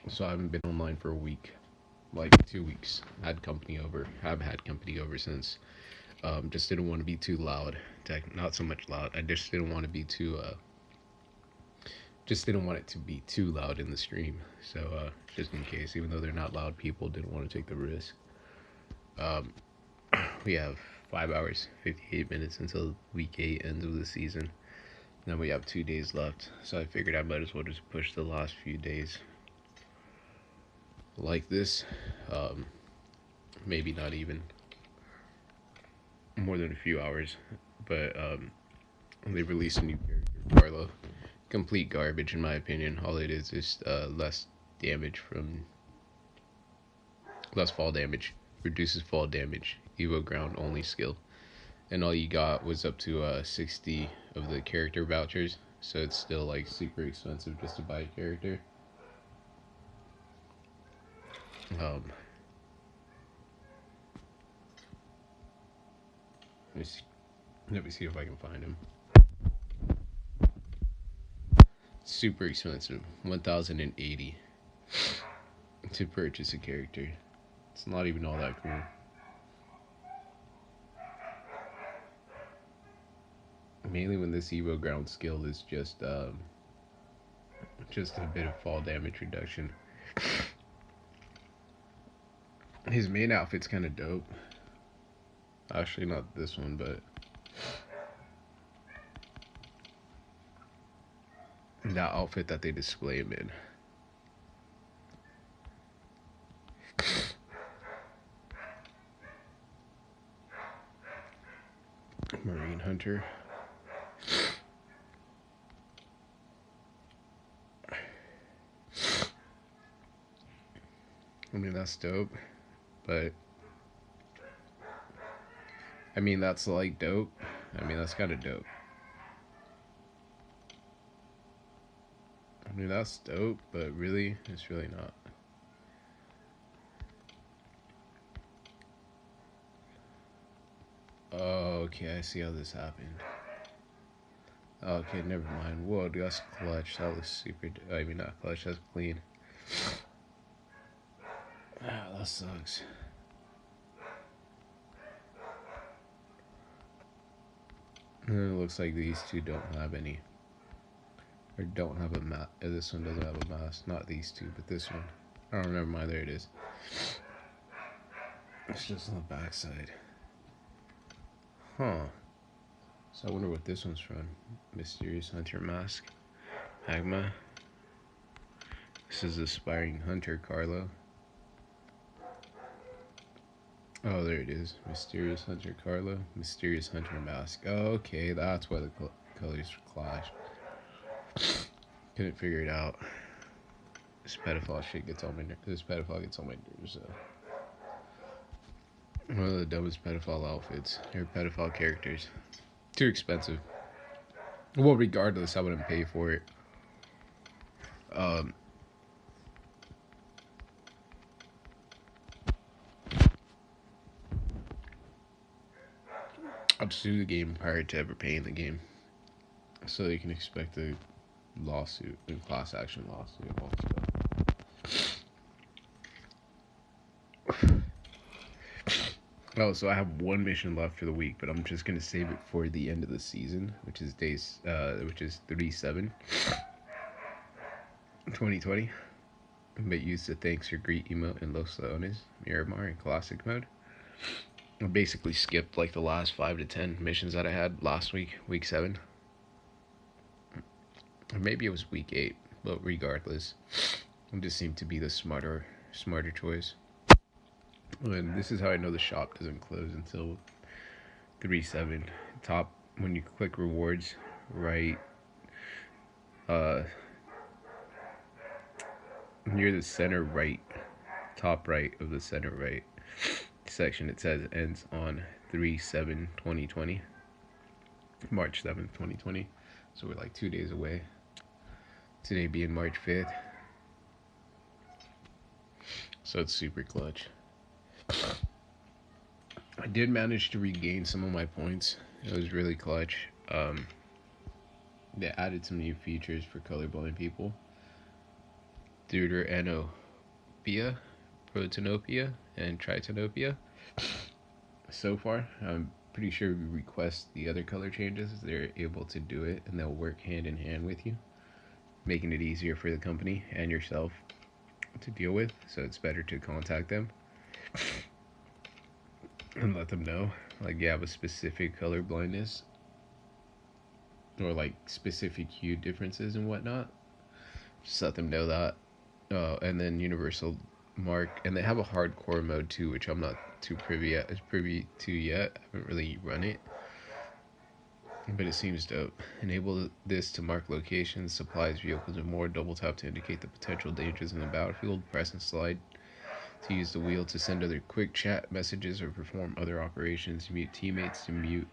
So I haven't been online for a week, like 2 weeks. Had company over. Have had company over since. Just didn't want to be too loud. Not so much loud. I just didn't want to be too. Just didn't want it to be too loud in the stream. So just in case, even though they're not loud people, didn't want to take the risk. Um, we have 5 hours, 58 minutes until week 8 ends of the season. Then we have 2 days left. So I figured I might as well just push the last few days like this. Maybe not even more than a few hours, but they released a new character, Carlo. Complete garbage in my opinion. All it is less damage from less fall damage, reduces fall damage, Evo ground only skill, and all you got was up to 60 of the character vouchers. So it's still like super expensive just to buy a character. Um, let me see if I can find him. Super expensive, 1,080 to purchase a character. It's not even all that cool. Mainly when this Evo ground skill is just a bit of fall damage reduction. His main outfit's kind of dope. Actually, not this one, but that outfit that they display him in. Marine Hunter. I mean, that's dope, but I mean, that's like dope. I mean, that's kind of dope. I mean, that's dope, but really, it's really not. Oh, okay, I see how this happened. Okay, never mind. Whoa, dude, that's clutch. That was super. I mean, not clutch. That's clean. Ah, that sucks. And it looks like these two don't have any. Or don't have a mask. This one doesn't have a mask. Not these two, but this one. Oh, never mind. There it is. It's just on the backside. Huh. So I wonder what this one's from. Mysterious Hunter Mask. Magma. This is Aspiring Hunter Carlo. Oh, there it is. Mysterious Hunter Carlo. Mysterious Hunter Mask. Oh, okay, that's why the colors clash. Couldn't figure it out. This pedophile shit gets on my nerves. This pedophile gets on my nerves. One of the dumbest pedophile outfits. Or pedophile characters. Too expensive. Well, regardless, I wouldn't pay for it. I'd sue the game prior to ever paying the game. So you can expect a lawsuit, a class action lawsuit, all stuff. Oh, so I have one mission left for the week, but I'm just gonna save it for the end of the season, which is 3/7, 2020. But use the thanks or greet emote in Los Leones, Miramar in classic mode. I basically skipped like the last 5 to 10 missions that I had last week, week 7. Or maybe it was week 8, but regardless, it just seemed to be the smarter choice. And this is how I know the shop doesn't close until 3/7. Top, when you click rewards, right, near the center right, top right of the center right section, it says ends on 3/7/2020, March 7th, 2020. So we're like 2 days away. Today being March 5th. So it's super clutch. I did manage to regain some of my points. It was really clutch. They added some new features for colorblind people. deuteranopia, protanopia, and tritanopia. So far, I'm pretty sure we request the other color changes, they're able to do it and they'll work hand in hand with you, making it easier for the company and yourself to deal with. So it's better to contact them and let them know, like, you have a specific color blindness or like specific hue differences and whatnot. Just let them know that. And then universal mark, and they have a hardcore mode too, which I'm not too privy to yet. I haven't really run it, but it seems dope. Enable this to mark locations, supplies, vehicles, and more. Double tap to indicate the potential dangers in the battlefield. Press and slide to use the wheel to send other quick chat messages or perform other operations. Mute teammates to mute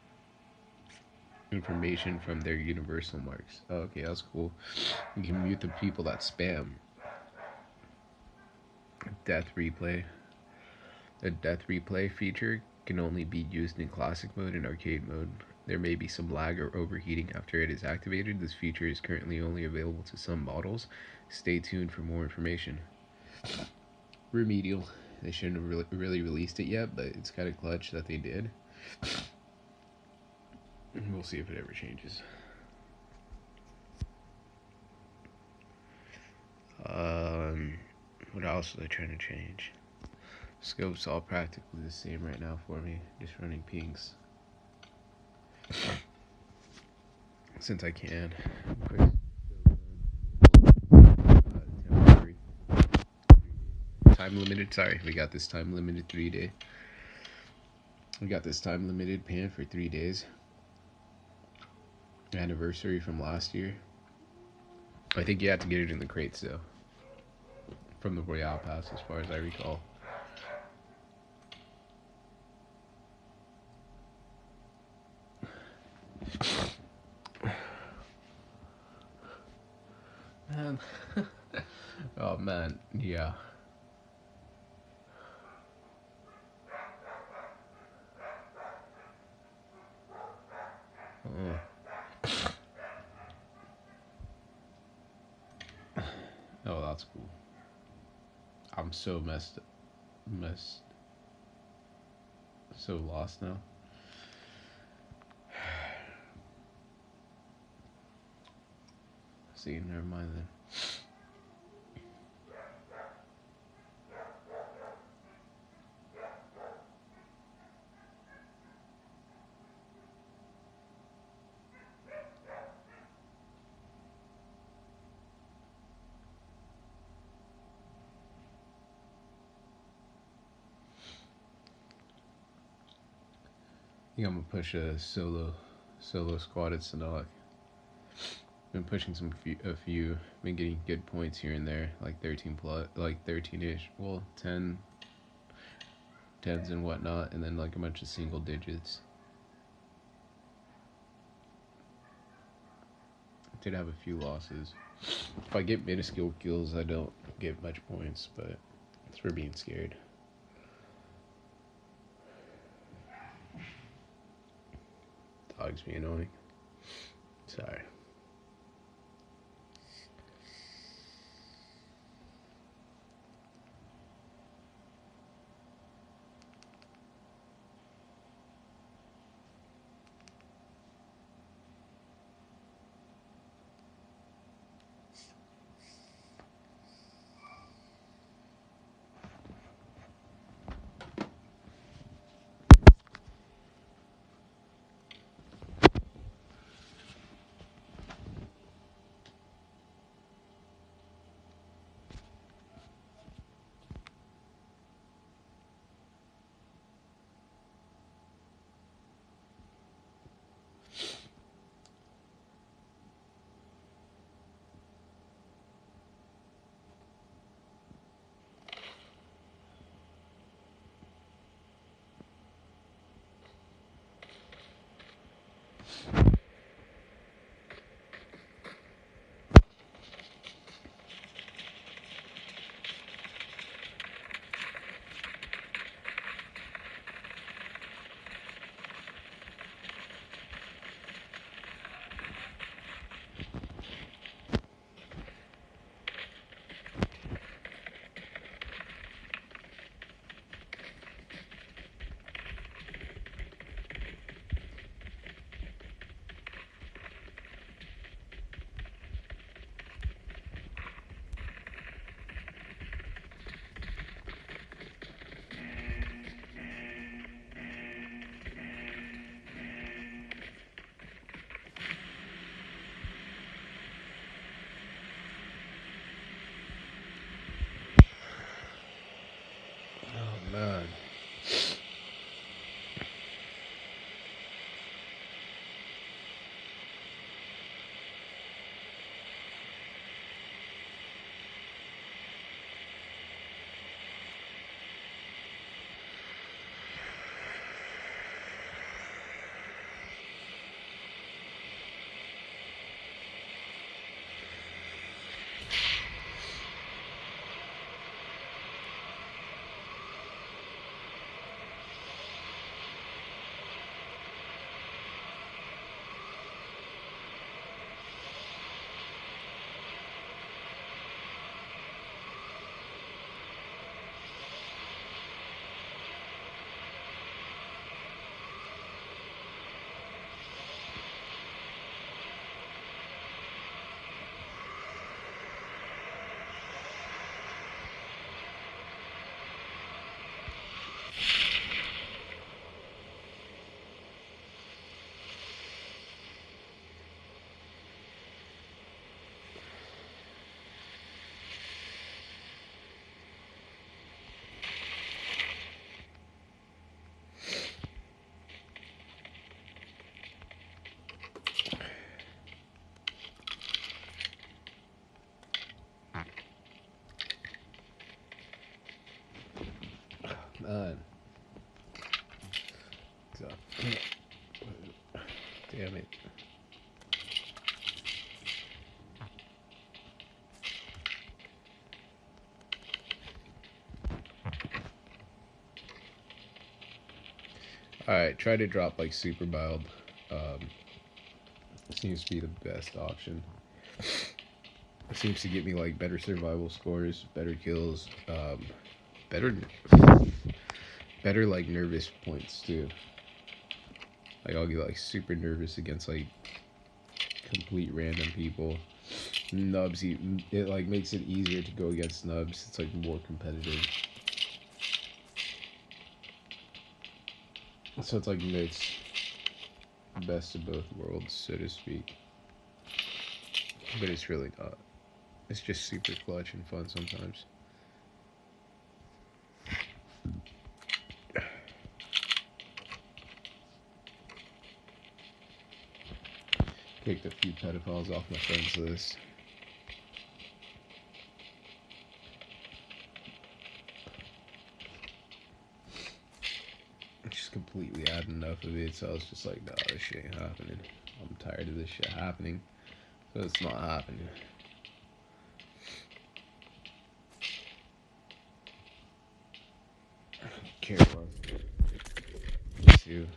information from their universal marks. Oh, okay, that's cool. You can mute the people that spam. Death replay. The death replay feature can only be used in classic mode and arcade mode. There may be some lag or overheating after it is activated. This feature is currently only available to some models. Stay tuned for more information. Remedial. They shouldn't have really released it yet, but it's kind of clutch that they did. We'll see if it ever changes. What else are they trying to change? Scope's all practically the same right now for me, just running pings. Since I can. Temporary. Time limited, sorry, we got this time limited 3-day. We got this time limited pan for 3 days. Anniversary from last year. I think you have to get it in the crates though. From the Royale Pass, as far as I recall. Man. Oh man, yeah. Oh. Oh, that's cool. I'm so so lost now. See, never mind then. I think I'm gonna push a solo squad at Sanok. Been pushing a few. Been getting good points here and there, like 13 plus, like 13ish. Well, 10, 10s and whatnot, and then like a bunch of single digits. Did have a few losses. If I get minuscule kills, I don't get much points, but it's for being scared. Dogs be annoying. Sorry. Man. So, damn it. Alright, try to drop like super mild. Seems to be the best option. It seems to get me like better survival scores, better kills, better like nervous points too. Like I'll get like super nervous against like complete random people. Nubs, it like makes it easier to go against nubs. It's like more competitive. So it's like mixed, best of both worlds, so to speak. But it's really not. It's just super clutch and fun sometimes. Kicked a few pedophiles off my friends list. Just completely had enough of it, so I was just like, nah, this shit ain't happening. I'm tired of this shit happening. So it's not happening. Careful. Me too.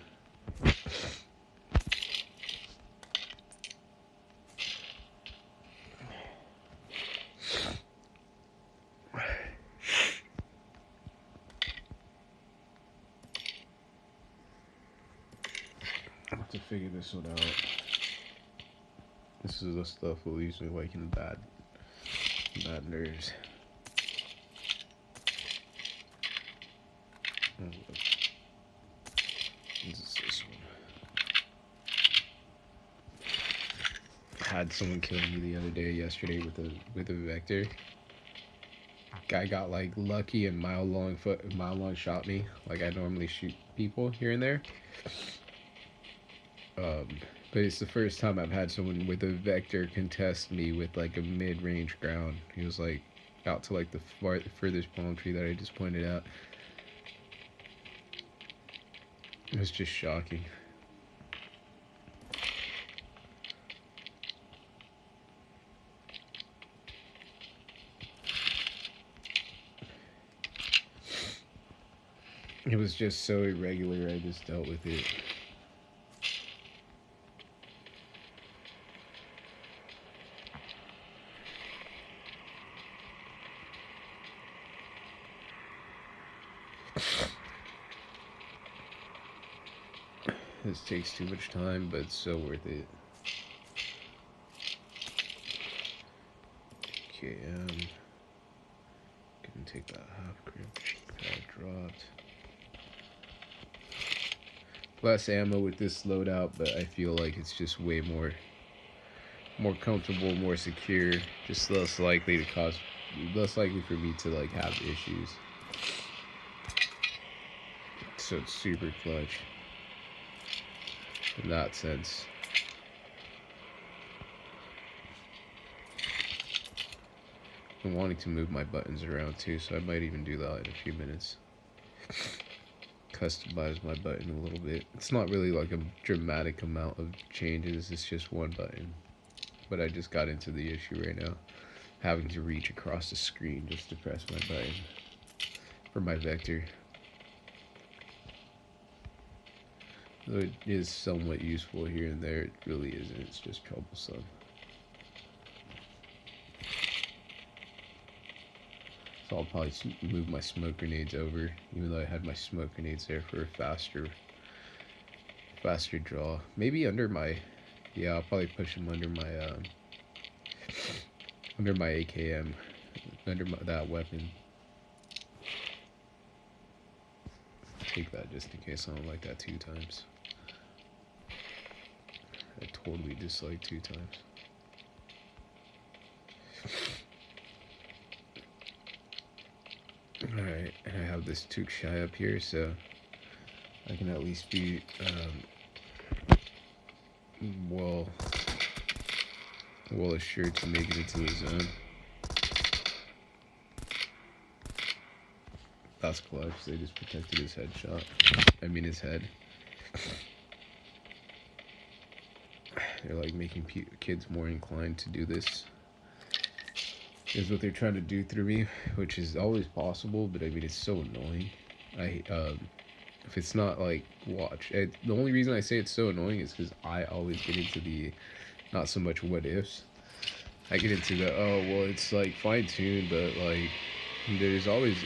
I have to figure this one out. This is the stuff that leaves me like in bad nerves. This is this one. Had someone kill me the other day, yesterday, with a vector. Guy got like lucky and mile long shot me. Like I normally shoot people here and there. But it's the first time I've had someone with a vector contest me with like a mid-range ground. He was like out to like the furthest palm tree that I just pointed out. It was just shocking. It was just so irregular, I just dealt with it. This takes too much time, but it's so worth it. Okay, can take that half grip. That dropped. Less ammo with this loadout, but I feel like it's just way more comfortable, more secure, just less likely for me to like have issues. So it's super clutch in that sense. I'm wanting to move my buttons around too, so I might even do that in a few minutes. Customize my button a little bit. It's not really like a dramatic amount of changes, it's just one button. But I just got into the issue right now, having to reach across the screen just to press my button for my vector. Though it is somewhat useful here and there, it really isn't, it's just troublesome. So I'll probably move my smoke grenades over, even though I had my smoke grenades there for a faster draw. Maybe under my, yeah, I'll probably push them under my AKM, that weapon. Take that just in case I don't like that 2 times. I totally dislike 2 times. Alright, and I have this Took Shy up here, so I can at least be well assured to make it into the zone. That's clutch. They just protected his headshot. I mean his head. They're like making kids more inclined to do this. Is what they're trying to do through me, which is always possible, but I mean it's so annoying. If it's not like the only reason I say it's so annoying is because I always get into the not so much what ifs. I get into the it's like fine tuned, but like there's always,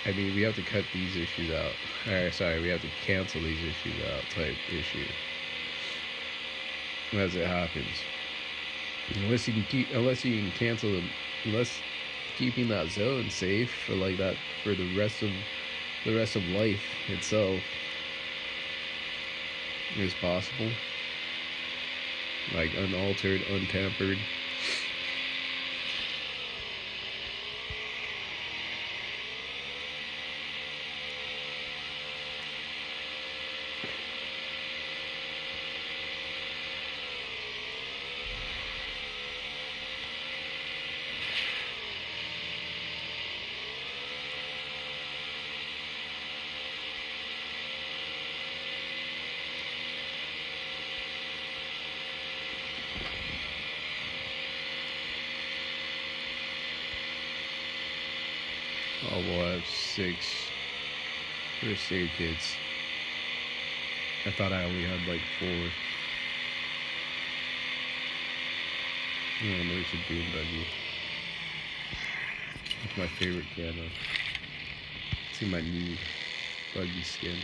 I mean, we have to cut these issues out. We have to cancel these issues out type issue as it happens. Unless you can cancel them, unless keeping that zone safe for like that for the rest of life itself is possible. Like unaltered, untampered. Oh, we'll have 6 first aid kits. I thought I only had like 4. Oh, there's a dune buggy. That's my favorite camo. See my new buggy skin.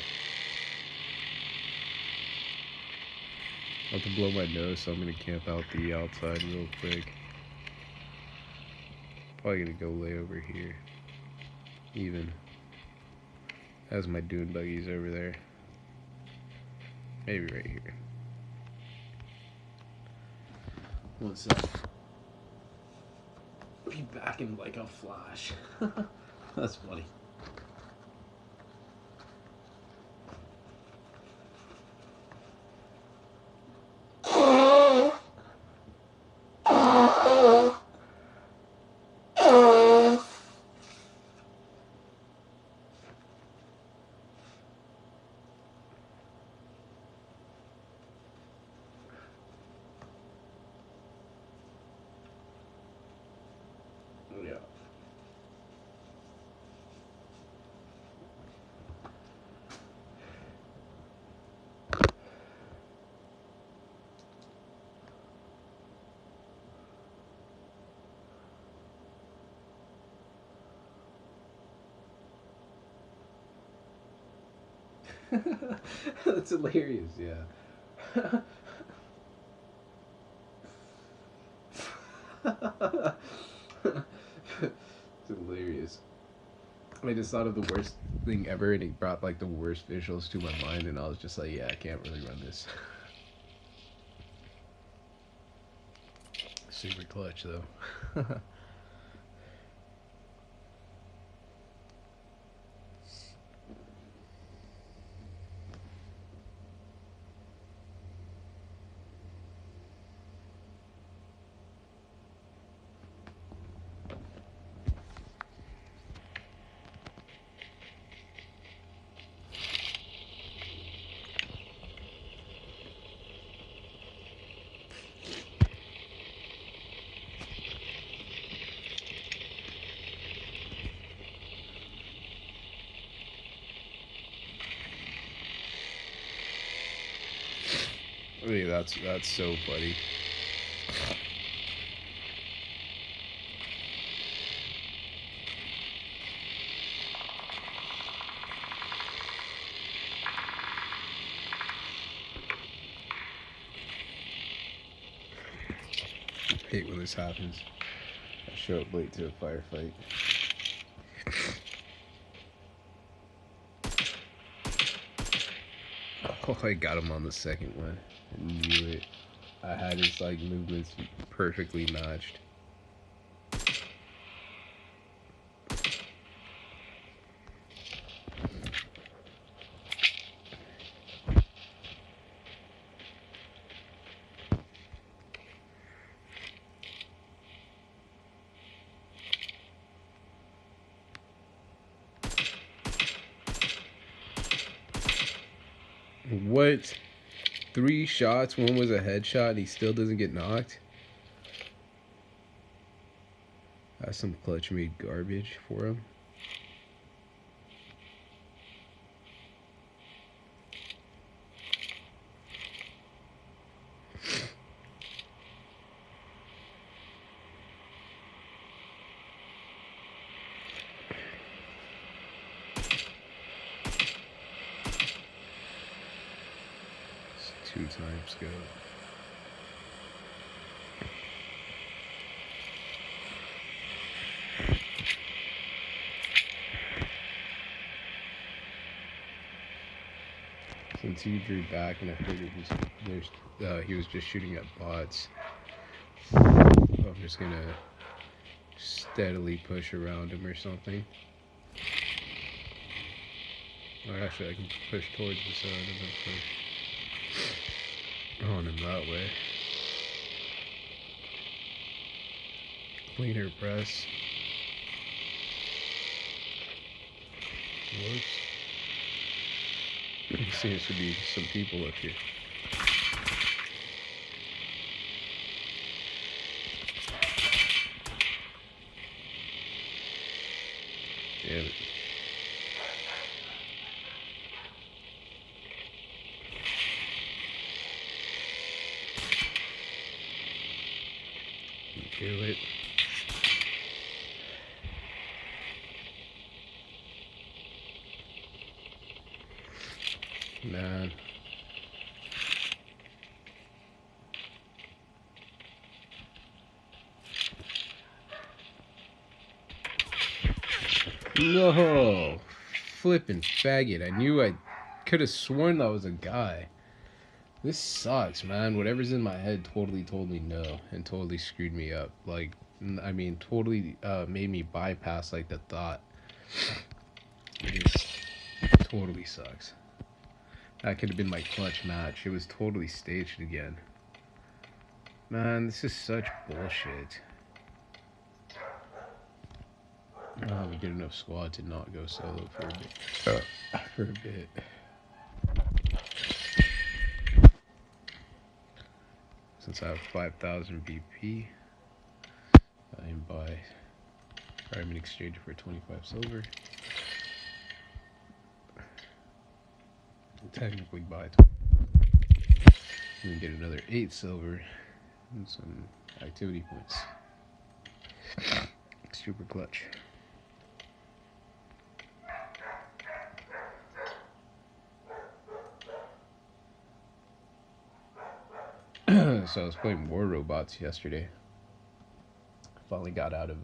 I have to blow my nose, so I'm gonna camp out the outside real quick. Probably gonna go lay over here. Even as my dune buggies over there. Maybe right here. One sec. Be back in like a flash. That's funny. Yeah. That's hilarious, yeah. It's hilarious. I just thought of the worst thing ever, and it brought like the worst visuals to my mind, and I was just like, yeah, I can't really run this. Super clutch though. I mean, that's so funny. I hate when this happens. I show up late to a firefight. Oh, I got him on the second one. I knew it. I had his like movements perfectly matched. What? 3 shots, one was a headshot, and he still doesn't get knocked? That's some clutch made garbage for him. It's 2 times go. Since he drew back and I figured he was just shooting at bots, I'm just gonna steadily push around him or something. Or actually, I can push towards the sun and then push on him that way. Cleaner press. Whoops. Seems to be some people up here. Damn it. Kill it. Man. No. Flippin' faggot. I knew I could have sworn that was a guy. This sucks, man. Whatever's in my head totally told me no and totally screwed me up. Like, I mean, totally made me bypass, like, the thought. It just totally sucks. That could have been my clutch match. It was totally staged again. Man, this is such bullshit. Oh, we get enough squad to not go solo for a bit. For a bit. Since I have 5,000 BP, I am I'm in exchange for 25 silver. Technically buy 20. We can get another 8 silver and some activity points. Super clutch. So I was playing War Robots yesterday. Finally got out of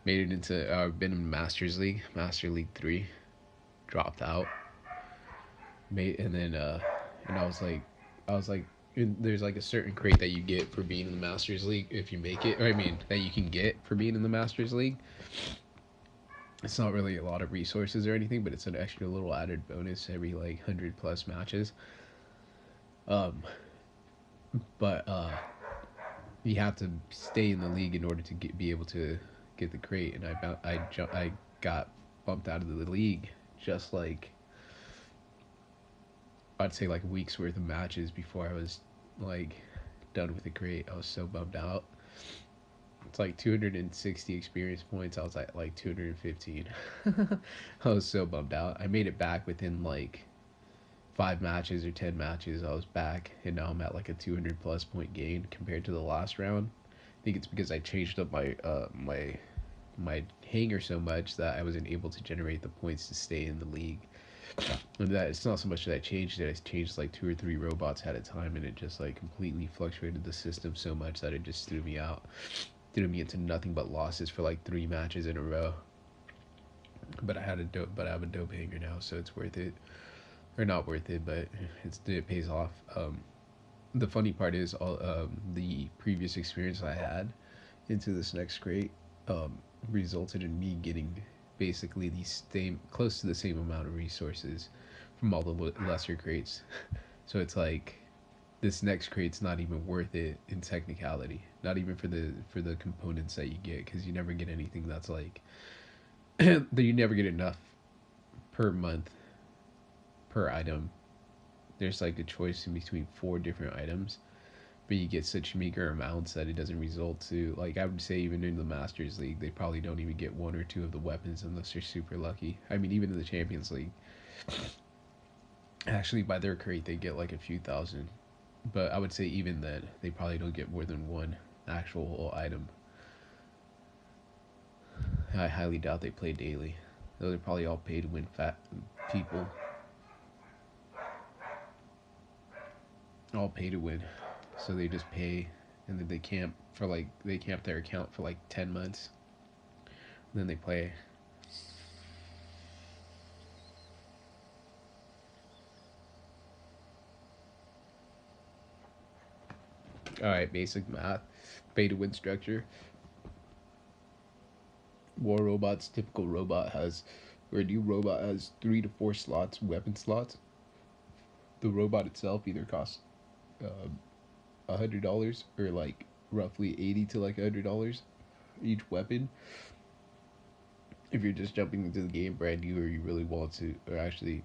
made it into been in Masters League, Master League 3, dropped out. And I was like there's like a certain crate that you get for being in the Masters League if you make it, or I mean that you can get for being in the Masters League. It's not really a lot of resources or anything, but it's an extra little added bonus every like 100+ matches. But you have to stay in the league in order to be able to get the crate, and I got bumped out of the league just like I'd say like a week's worth of matches before I was like done with the crate. I was so bummed out. It's like 260 experience points. I was at like 215. I was so bummed out. I made it back within like 5 matches or 10 matches. I was back, and now I'm at like a 200+ point gain compared to the last round. I think it's because I changed up my my hanger so much that I wasn't able to generate the points to stay in the league. And that it's not so much that I changed it. I changed like 2 or 3 robots at a time, and it just like completely fluctuated the system so much that it just threw me out. Threw me into nothing but losses for like 3 matches in a row. But I have a dope hanger now, so it's worth it. Or not worth it, but it pays off. The funny part is all the previous experience I had into this next crate resulted in me getting basically close to the same amount of resources from all the lesser crates. So it's like this next crate's not even worth it in technicality. Not even for the components that you get, because you never get anything that's like you never get enough per month per item. There's like a choice in between 4 different items, but you get such meager amounts that it doesn't result to, like, I would say even in the Masters League, they probably don't even get 1 or 2 of the weapons unless you're super lucky. I mean, even in the Champions League, actually by their crate they get like a few thousand, but I would say even then they probably don't get more than one actual item. I highly doubt they play daily. Those are probably all pay to win fat people. All pay to win. So they just pay, and then they camp for like, they camp their account for like 10 months. And then they play. Alright, basic math. Pay to win structure. War Robot's typical robot has, or a new robot has 3 to 4 weapon slots. The robot itself either costs $100 or like roughly 80 to like $100 each weapon. If you're just jumping into the game brand new, or you really want to, or actually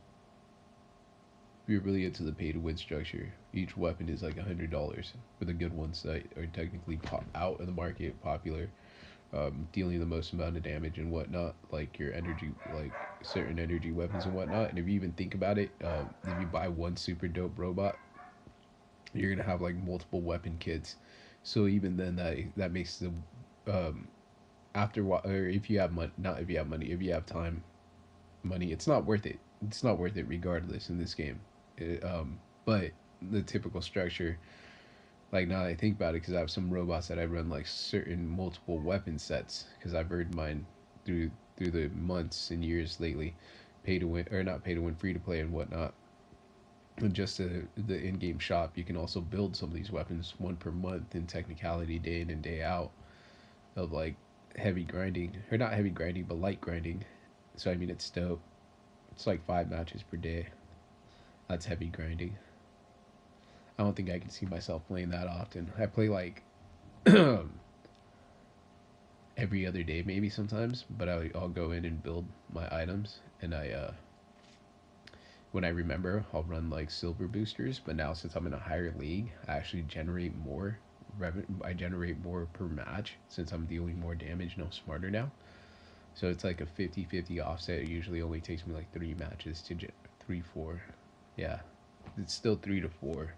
if you're really into the pay to win structure, each weapon is like $100 for the good ones that are technically out in the market, popular, dealing the most amount of damage and whatnot, like your energy, like certain energy weapons and whatnot. And if you even think about it, if you buy one super dope robot, you're gonna have like multiple weapon kits. So even then, that makes the after what, or if you have money, not if you have money, if you have time, money, it's not worth it. It's not worth it regardless in this game. But the typical structure, like now that I think about it, because I have some robots that I run like certain multiple weapon sets, because I've earned mine through the months and years lately, pay to win, or not pay to win, free to play and whatnot. And just the in-game shop, you can also build some of these weapons, one per month in technicality, day in and day out, of like heavy grinding, or not heavy grinding but light grinding. So I mean, it's dope. It's like 5 matches per day. That's heavy grinding. I don't think I can see myself playing that often. I play like every other day maybe sometimes, but I'll go in and build my items, and when I remember, I'll run like silver boosters. But now since I'm in a higher league, I actually generate more revenue. I generate more per match since I'm dealing more damage and I'm smarter now. So it's like a 50-50 offset. It usually only takes me like 3 matches to 3-4. Yeah, it's still 3 to 4.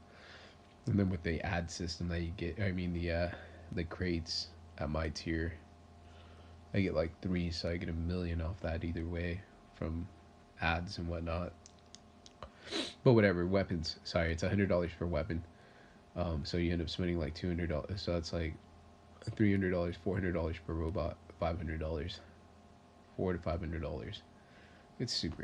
And then with the ad system that you get, I mean the crates at my tier, I get like 3, so I get 1 million off that either way from ads and whatnot. But whatever, weapons. Sorry, it's $100 per weapon. So you end up spending like $200. So that's like $300, $400 per robot, $500, $400 to $500. It's super